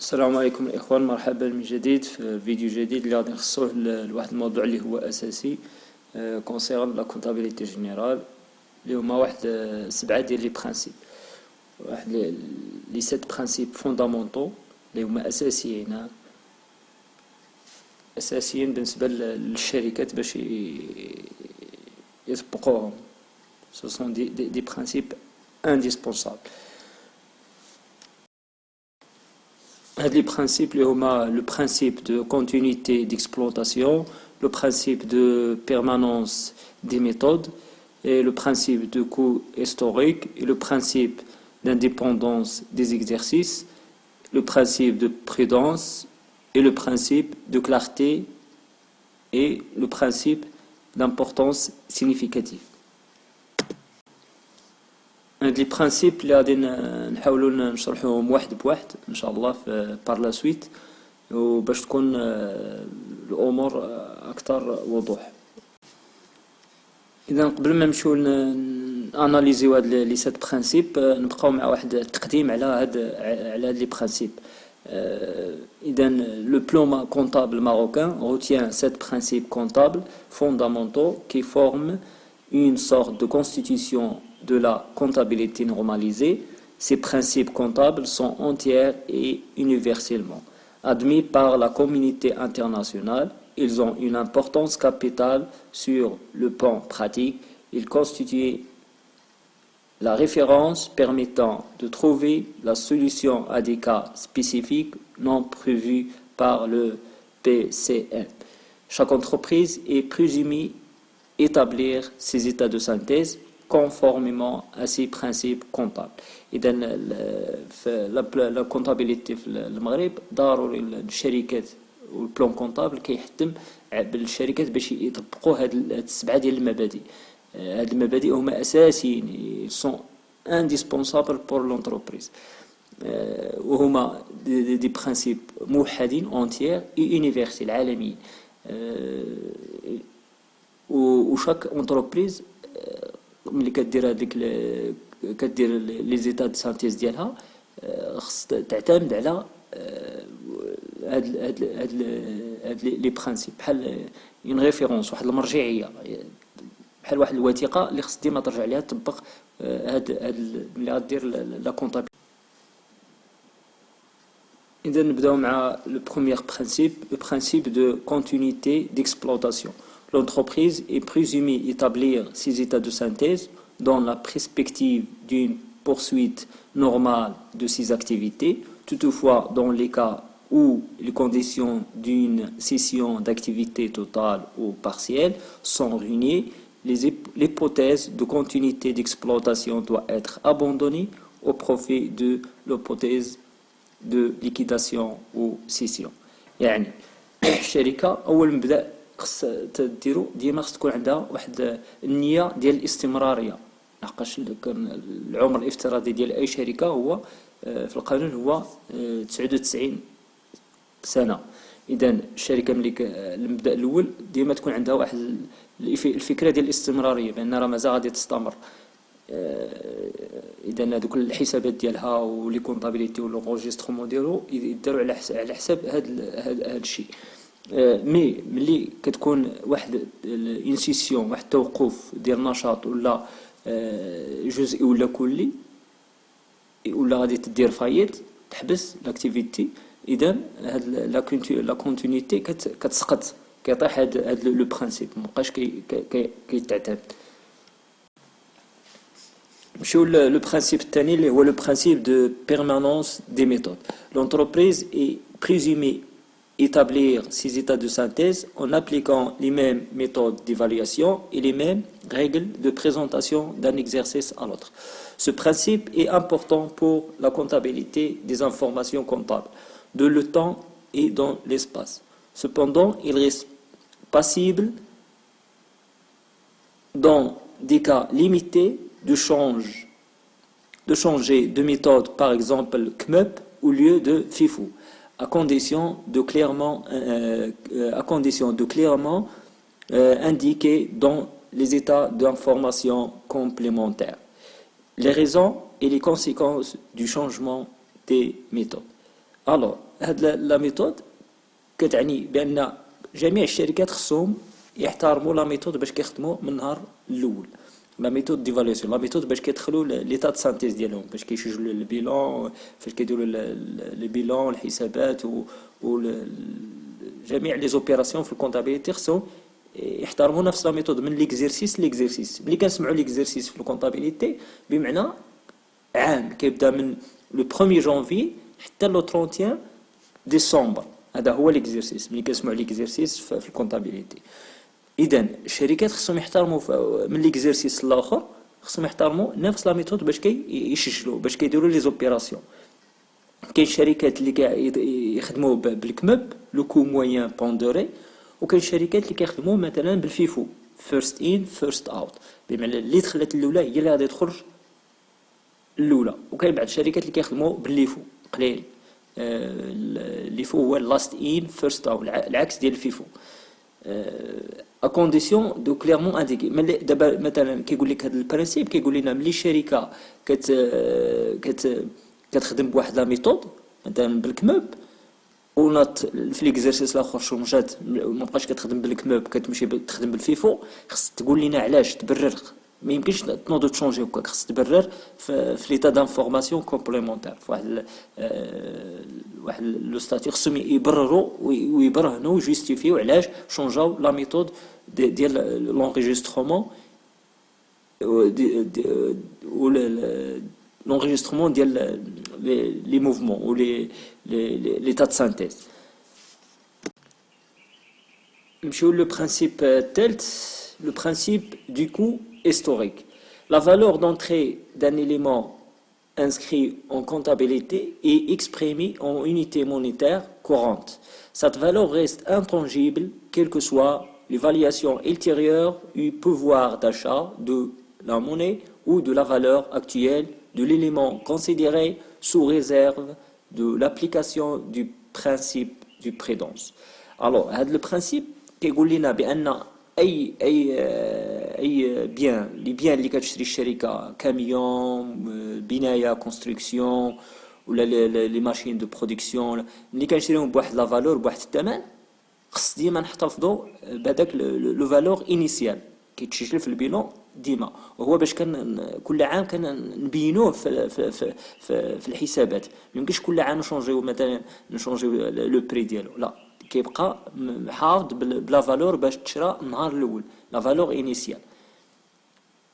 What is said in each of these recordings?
السلام عليكم الإخوان، مرحبا من جديد في فيديو جديد اللي غادي نخصوه لواحد الموضوع اللي هو أساسي كونسيرن لا كونتابيليتي جينيرال، اللي هما واحد 7 ديال لي برانسيب، واحد لي 7 برانسيب فوندامونتو اللي هما أساسيين بالنسبة للشركات باش يطبقوهم. Ce sont des principes indispensables. Les principes, le principe de continuité d'exploitation, le principe de permanence des méthodes, et le principe de coût historique, et le principe d'indépendance des exercices, le principe de prudence, et le principe de clarté, et le principe d'importance significative. هاد لي برانسيب اللي غادي نحاولوا نشرحوهم واحد بواحد ان شاء الله في بار لا سويت، وباش تكون الامور اكثر وضوح. اذا قبل ما نمشيو اناليزيو هاد لي 7 برانسيب، نبقاو مع واحد التقديم على هاد لي برانسيب. اذا لو بلان كونتابل ماروكان retient 7 principes comptables fondamentaux qui forment une sorte de constitution de la comptabilité normalisée. Ces principes comptables sont entiers et universellement admis par la communauté internationale. Ils ont une importance capitale sur le plan pratique. Ils constituent la référence permettant de trouver la solution à des cas spécifiques non prévus par le PCN. Chaque entreprise est présumée établir ses états de synthèse conformément à ces principes comptables. إذا لا كونتابيليتي في المغرب ضروري الشركات والبلان كونتابل كيحتم بالشركات باش يطبقوا هاد 7 ديال المبادئ. هاد المبادئ هما اساسيين، سون انديسبونسابل بور لونتربريز، وهما دي برانسيب موحدين اونتيير اي يونيفرسيل عالميين. وشاك اونتربريز ملي كدير هذيك كدير لي زيتا دو سانتيز ديالها خص تعتمد على هاد لي برانسيب، بحال اون ريفيرونس، واحد المرجعيه، بحال واحد الوثيقه اللي خص ديما ترجع ليها تطبق هاد ملي غدير لا كونطابيلتي. إذا نبداو مع لو بروميير برانسيب، لو برانسيب دو كونتينيتي ديكسبلوطاسيون. L'entreprise est présumée établir ses états de synthèse dans la perspective d'une poursuite normale de ses activités. Toutefois, dans les cas où les conditions d'une cessation d'activité totale ou partielle sont réunies, l'hypothèse de continuité d'exploitation doit être abandonnée au profit de l'hypothèse de liquidation ou cession. يعني الشركة أول مبدأ خص تديرو ديما خص تكون عندها واحد النية ديال الاستمرارية، لحقاش العمر الافتراضي ديال أي شركة هو في القانون هو 99 سنة. إذا الشركة ملي المبدأ الأول ديما تكون عندها واحد الفكرة ديال الاستمرارية، بأن راه مازال غادي تستمر. إذا هذوك الحسابات ديالها ولي كونطابيليتي ولونجسترومون ديالو يداروا على حساب هذا الشيء. مي ملي كتكون واحد انسيسيون، واحد التوقف ديال نشاط ولا جزئي ولا كلي، ولا غادي تدير فايت تحبس لاكتيفيتي، اذا هاد لا كونتينيتي كتسقط، كيطيح هاد لو برانسيب، مابقاش كيتعتمد. نمشيو لو برانسيب الثاني اللي هو لو برانسيب دو بيرمانونس دي ميثود. لونتربريز اي بريزومي établir ces états de synthèse en appliquant les mêmes méthodes d'évaluation et les mêmes règles de présentation d'un exercice à l'autre. Ce principe est important pour la comptabilité des informations comptables, dans le temps et dans l'espace. Cependant, il reste passible, dans des cas limités, de changer de méthode, par exemple CMUP au lieu de FIFO, à condition de clairement indiquer dans les états d'information complémentaires les raisons et les conséquences du changement des méthodes. الو هاد لا ميثود كتعني بان جميع الشركات خصهم يحترموا لا ميثود باش كيخدموا من النهار الاول. لا ميثود ديفالواسيون، لا ميثود باش كيدخلوا ليطا دو سانتيز ديالهم، باش كيسجلوا البيلون، فاش كيديروا لي بيلون الحسابات و جميع لي زوبيراسيون في الكونتابيليتي خصهم يحترموا نفس لا ميثود من ليكزيرسيس ليكزيرسيس. ملي كنسمعوا ليكزيرسيس في الكونتابيليتي بمعنى عام كيبدا من لو 1 جانفي حتى لو 31 ديسمبر، هذا هو ليكزيرسيس. ملي كنسمعوا ليكزيرسيس في الكونتابيليتي، اذا الشركات خصهم يحترموا من ليكزيرسيس الاخر، خصهم يحترموا نفس لا ميثود باش يسجلوا، باش كيديروا لي زوبيراسيون. كاين شركات اللي يخدموا بالكمب لو كو موين بوندوري، وكاين شركات اللي كيخدموا مثلا بالفيفو فيرست ان فيرست اوت، بمعنى اللي دخلت الاولى هي اللي غادي تخرج الاولى. وكاين بعض الشركات اللي كيخدموا بالليفو قليل، الليفو هو لاست ان فيرست اوت، العكس ديال الفيفو، ا كونديسيون دو كليرمون انديكي. دابا مثلا كيقول لك هذا البرانسيب، كيقول لنا ملي الشركه كتخدم بواحد لا ميثود مثلا بالكموب، ونات في ليكزيرسيس الاخر شونجات ما بقاش كتخدم بالكموب كتمشي تخدم بالفيفو، خص تقول لنا علاش، تبرر. ما يمكنش تنوض تشونجي هكاك، خص تبرر في ليتا دانفورماسيون كومبليمونتير، في واحد لو ستاتيو خصهم يبرروا ويبرهنوا ويجوستيفيو علاش شونجاو لا ميثود ديال لونغيسترومون و l'enregistrement ديال les mouvements ou l'état de synthèse. Le principe TELT, le principe du coût historique. La valeur d'entrée d'un élément inscrit en comptabilité est exprimée en unité monétaire courante. Cette valeur reste intangible, quelle que soit l'évaluation ultérieure du pouvoir d'achat de la monnaie ou de la valeur actuelle de l'élément considéré sous réserve de l'application du principe du prudence. Alors, le principe كيقول لنا بان اي بيان اللي كتشري الشركه كاميون، بنايه كونستركسيون، ولا لي ماشين دو برودكسيون، اللي كنشريهم بواحد لا فالور بواحد الثمن، خص ديما نحتفظوا بهذاك لو فالور انيسيال كيتسجل في البيلون ديما، وهو باش كل عام كنبينوه في الحسابات. ما يمكنش كل عام نشونجيو مثلا لو بري ديالو، لا، كيبقى محافظ بلا فالور باش تشرى النهار الاول، لا فالور انيسيال.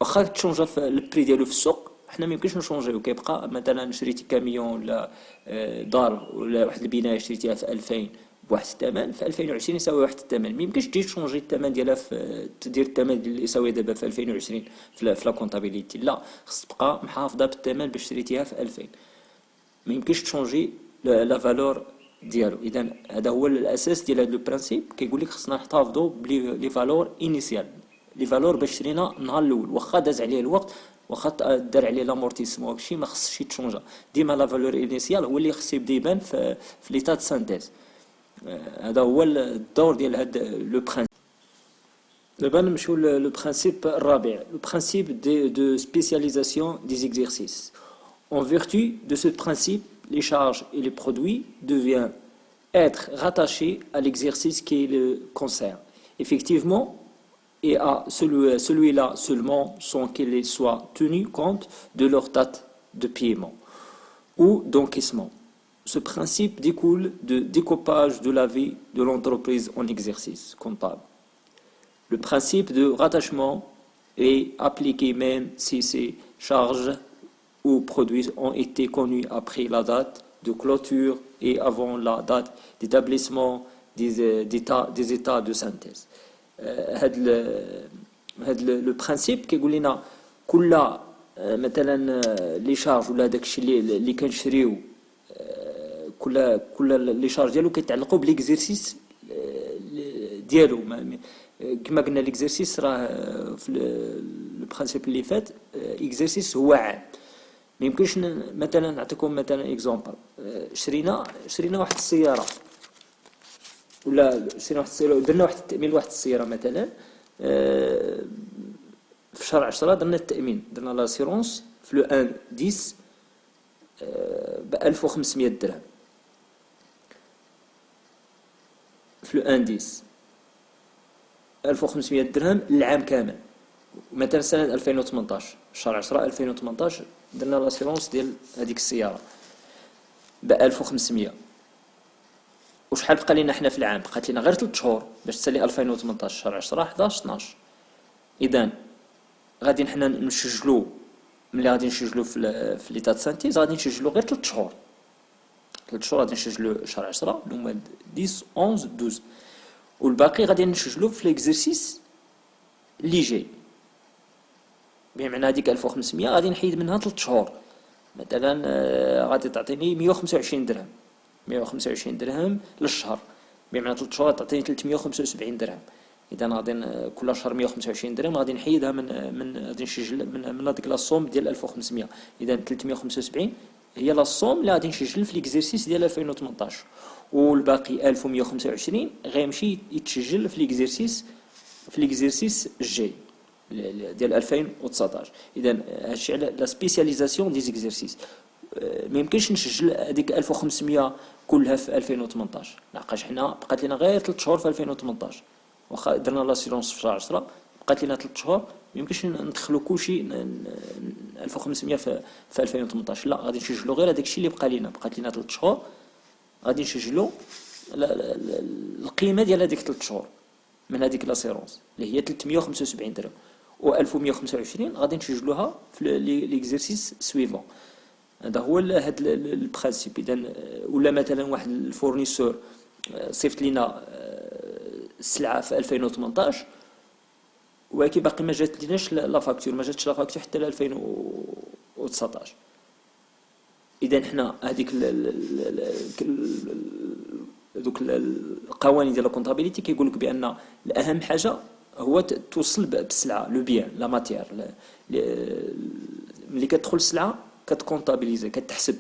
واخا تشونجا في البري ديالو في السوق، حنا ما يمكنش نشونجيو، كيبقى مثلا شريتي كاميون ولا دار ولا واحد البنايه شريتيها في 2000 بواحد الثمن، في 2020 يساوي واحد الثمن، ما يمكنش تجي تشونجي الثمن ديالها في تدير الثمن اللي يساوي دابا في 2020 في لا كونطابيليتي، لا، خص تبقى محافظه بالثمن باش شريتيها في 2000، ما يمكنش تشونجي لا فالور ديالو. اذا هذا هو الاساس ديال هذا لو برانسيب، كيقول لك خصنا نحتفظوا بلي فالور انيسيال، لي فالور باش شرينا النهار الاول، واخا داز عليه الوقت، واخا دار عليه لامورتيسمون داكشي ما خصش يتشونجا، ديما لا فالور انيسيال هو اللي خص يبدا يبان في ليتا دو سانتيز. هذا هو الدور ديال هذا لو برانسيب. دابا نمشيو لو برانسيب الرابع، لو برانسيب de spécialisation des exercices. En vertu de ce principe, les charges et les produits deviennent être rattachés à l'exercice qui le concerne. Effectivement, et à celui-là seulement sans qu'il soit tenu compte de leur date de paiement ou d'encaissement. Ce principe découle du découpage de la vie de l'entreprise en exercice comptable. Le principe de rattachement est appliqué même si ces charges ou produits ont été connus après la date de clôture et avant la date d'établissement des états de synthèse. هذا لو برانسيب كيقول لنا كل مثلا لي شارج ولا داكشي اللي كنشريو، كل لي شارج ديالو كيتعلقوا بليكزيرسيس ديالو. كما قلنا ليكزيرسيس راه في البرانسيب اللي فات اكزيرسيس هو عام، ما يمكنش مثلا نعطيكم مثلا اكزامبل، شرينا واحد السياره، ولا شرينا واحد السياره ودرنا واحد التامين لواحد السياره مثلا، في شهر 10 درنا التامين، درنا لاسيرونس في لو 1 10 ب 1500 درهم. في لو انديس 1500 درهم للعام كامل. مثلا سنة 2018 شهر 10 2018 درنا لاسيرونس ديال هذيك السيارة ب 1500. وشحال بقى لينا حنا في العام؟ بقات لينا غير 3 شهور باش تسالي 2018 شهر 10 11 12. اذا غادي حنا نسجلوا ملي غادي نسجلوا في ليطا سانتيز غادي نسجلوا غير 3 شهور. 3 شهور غادي نسجلوا شهر 10 اللي هما 10 11 12 والباقي غادي نسجلوا في ليكزيرسيس اللي جاي. بمعنى هذيك 1500 غادي نحيد منها 3 شهور. مثلا غادي تعطيني 125 درهم 125 درهم للشهر، بمعنى 3 شهور تعطيني 375 درهم. اذا غادي كل شهر 125 درهم غادي نحيدها من غادي نسجل من هذيك لا صوم ديال 1500. اذا 375 هي لا صوم اللي غادي نسجل في ليكزيرسيس ديال 2018 والباقي 1125 غيمشي يتسجل في ليكزيرسيس الجاي ديال 2019. اذا هادشي على لا سبيسياليزاسيون دي زيكزيرسيس. ما يمكنش نسجل هذيك 1500 كلها في 2018 لحقاش حنا بقات لنا غير 3 شهور في 2018. واخا درنا لاسيرونس في شهر 10 بقات لنا 3 شهور، ما يمكنش ندخلوا كلشي 1500 في 2018. لا، غادي نسجلوا غير هذاك الشيء اللي بقى لنا. بقات لنا 3 شهور غادي نسجلوا القيمه ديال هذيك 3 شهور من هذيك لاسيرونس اللي هي 375 درهم و1125 غادي نسجلوها في ليكزيرسيس سويفون. هذا هو هذا البرانسيب. اذا ولا مثلا واحد الفورنيسور صيفط لنا السلعه في 2018 ولكن باقي ما جات ليناش لا فاكتور، ما جاتش لا فاكتور حتى ل 2019. اذا حنا هذيك دوك القوانين ديال الكونطابيليتي كيقول لك بان الاهم حاجه هو توصل بالسلعه لو بيان لا ماتير. ملي كتدخل السلعه كتكونطابيليزي كتحسب.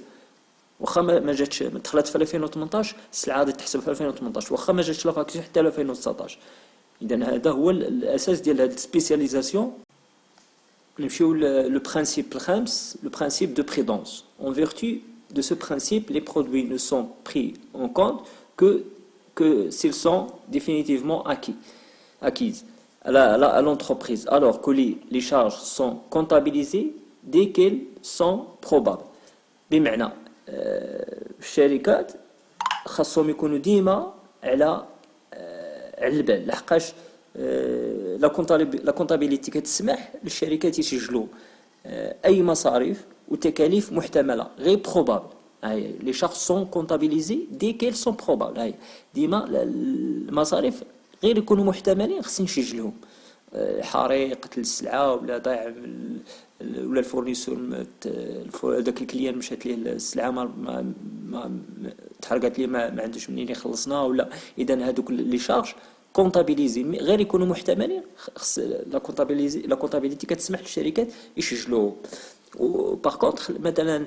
واخا ما جاتش دخلت في 2018 السلعه غادي تحسب في 2018 واخا ما جاتش لا فاكتور حتى 2019. اذا هذا هو الاساس ديال هذه السبيسياليزاسيون. نمشيو لو برانسيب الخامس، لو برانسيب دو بريدونس. En vertu de ce principe, les produits ne sont pris en compte que s'ils sont définitivement acquises à l'entreprise, alors que les charges sont comptabilisées dès qu'elles sont probables. بمعنى الشركات خاصهم يكونوا ديما على البال، لحقاش لا كونطابيليتي كتسمح للشركات يسجلوا اي مصاريف وتكاليف محتمله غير بروبابل. هاي لي شارج سون كونطابيليزي دي كيل سون بروبابل. هاي ديما المصاريف غير يكونوا محتملين خصني نسجلهم. حريق السلعه ولا ضيع ولا الفورنيسور داك الكليان مشات ليه السلعه ما تحرقت ليه ما عندوش منين يخلصنا ولا. اذا هذوك لي شارج كونطابيليزي غير يكونوا محتملين خص لا كونطابيليتي كتسمح للشركات يسجلوه. وباغ كونطخ مثلا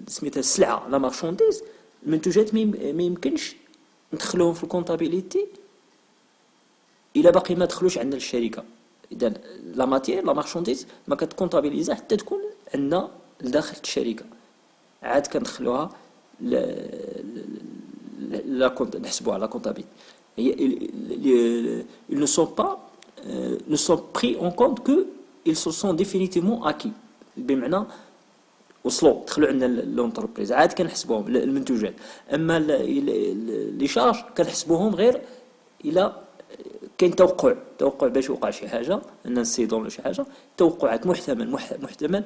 سميتها السلعه لا مارشونديز المنتوجات ما يمكنش ندخلوهم في الكونطابيليتي الا باقي ما دخلوش عندنا الشركه. اذا لا ماتير لا مارشونديز ما كتكونطابيليزا حتى تكون عندنا لداخل الشركه، عاد كندخلوها لا نحسبوها على كونطابيليتي. ils ne sont pris en compte que ils se sont définitivement acquis. بمعنى وصلوا دخلوا عندنا لونتربريز عاد كنحسبوهم المنتوجات. اما لي شارج كنحسبوهم غير الى كاين توقع باش وقع شي حاجه ان نصيدون ولا شي حاجه، توقعات محتمل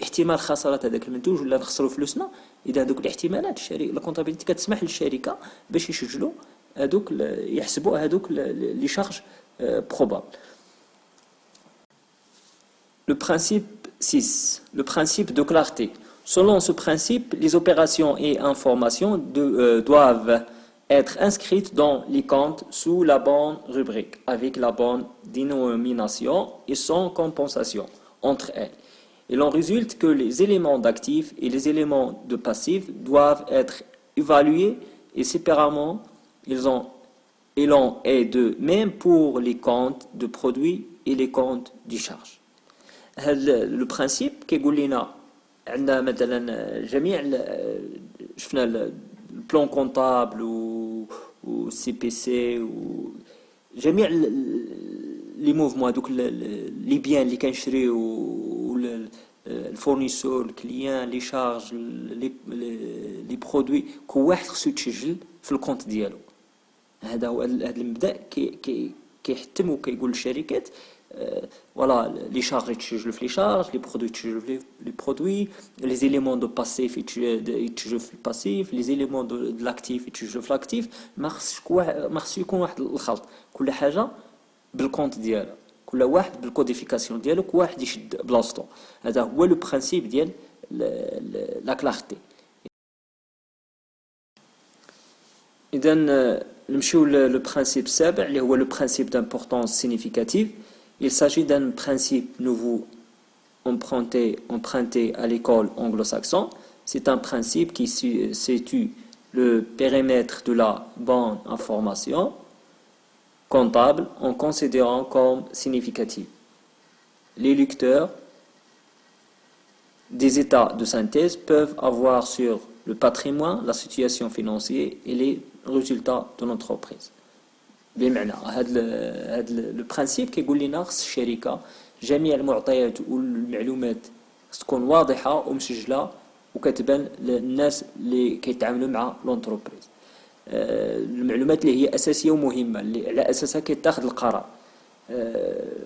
احتمال خساره هذاك المنتوج ولا نخسروا فلوسنا. اذا هذوك الاحتمالات لا كونطابيليتي كتسمح للشركه باش يسجلوا هذوك يحسبوا هذوك لي شارج بروبابل. Le principe 6, le principe de clarté. Selon ce principe, les opérations et informations doivent être inscrites dans les comptes sous la bonne rubrique, avec la bonne dénomination et sans compensation entre elles. Il en résulte que les éléments d'actifs et les éléments de passifs doivent être évalués et séparément. Il en est de même pour les comptes de produits et les comptes de charges. هذا لو برانسيب كيقول لنا عندنا مثلا جميع شفنا البلان كونطابل والسي بي سي وجميع لي موفمون هذوك لي بيان اللي كنشريو الفورنيسور الكليان لي شارج لي برودوي كل واحد خصو يتسجل في الكونت ديالو. هذا هو هذا المبدا كيحتم وكيقول للشركات فوالا لي شارج يتسجلوا في لي شارج، لي برودوي يتسجلوا في لي برودوي، لي زيليمون دو باسيف يتسجلوا في الباسيف، لي زيليمون دو لاكتيف يتسجلوا في لاكتيف. ما خصش يكون واحد الخلط، كل حاجه بالكونت ديالها، كل واحد بالكوديفيكاسيون ديالو، كل واحد يشد بلاصتو. هذا هو لو برينسيپ ديال لا كلارتي. اذا نمشيو لو برينسيپ السابع اللي هو لو برينسيپ d'importance significative. Il s'agit d'un principe nouveau emprunté à l'école anglo-saxonne. C'est un principe qui situe le périmètre de la bonne information comptable en considérant comme significative les lecteurs des états de synthèse peuvent avoir sur le patrimoine, la situation financière et les résultats de l'entreprise. بمعنى هذا لو برينسيپ كيقول لنا خص الشركه جميع المعطيات والمعلومات تكون واضحه ومسجله وكتبان للناس اللي كيتعاملوا مع لونتربريز. المعلومات اللي هي اساسيه ومهمه اللي على اساسها كيتاخذ القرار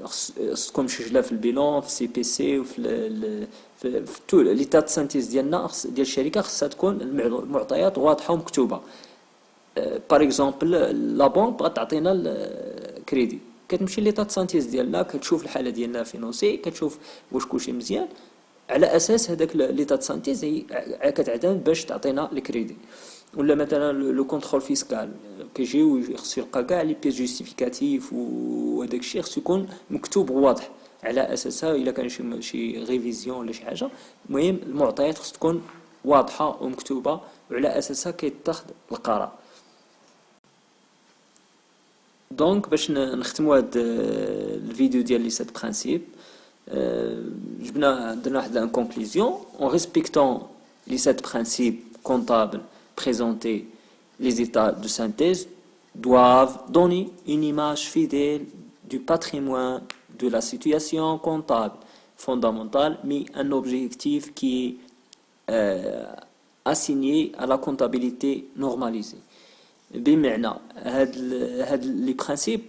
خص تكون مسجله في البيلون في السي بي سي في تو ليتا دو سانتيز ديالنا ديال الشركه خصها تكون المعطيات واضحه ومكتوبه. باغ اكزومبل لا بونك بغات تعطينا الكريدي، كتمشي ليطا دو سانتيز ديالنا كتشوف الحاله ديالنا فينونسي، كتشوف واش كلشي مزيان، على اساس هذاك ليطا دو سانتيز هي كتعتمد باش تعطينا الكريدي. ولا مثلا لو كونترول فيسكال كيجيو خصو يلقى كاع لي بيس جوستيفيكاتيف وهذاك الشيء خصو يكون مكتوب واضح، على اساسها الا كان شي ريفيزيون ولا شي حاجه. المهم المعطيات خص تكون واضحه ومكتوبه وعلى اساسها كيتاخذ القرار. دونك باش نختموا هذا الفيديو ديال لي سات برينسيپ درنا واحد ان كونكلوزيون en respectant les 7 principes comptables présentés. Les états de synthèse doivent donner une image fidèle du patrimoine, de la situation comptable fondamentale, mais un objectif qui est assigné à la comptabilité normalisée. بمعنى هاد لي برينسيپ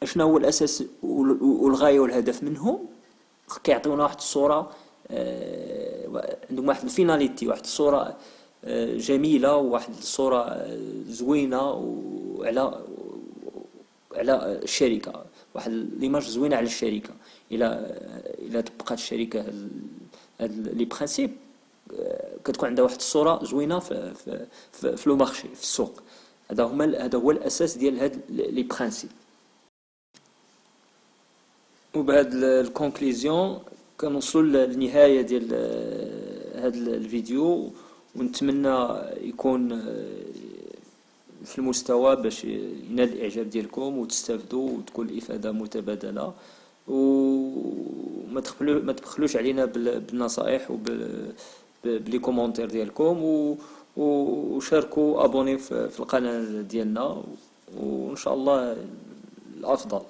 شنو هو الاساس والغايه والهدف منهم؟ كيعطيونا واحد الصوره، عندهم واحد الفيناليتي، واحد الصوره جميله وواحد الصوره زوينه وعلى الشركه، واحد ليماج زوينه على الشركه. الى تبقات الشركه هاد لي برينسيپ كتكون عندها واحد الصوره زوينه في لو مارشي، في السوق. هذا هو الاساس ديال هاد لي برينسيپ. وبهاد الكونكلوزيون كنوصلوا للنهايه ديال هاد الفيديو، ونتمنى يكون في المستوى باش ينال الاعجاب ديالكم وتستافدوا وتكون الافاده متبادله. وما تبخلوش علينا بالنصائح وبلي كومونتير ديالكم، وشاركوا ابوني في القناه ديالنا، وان شاء الله الافضل.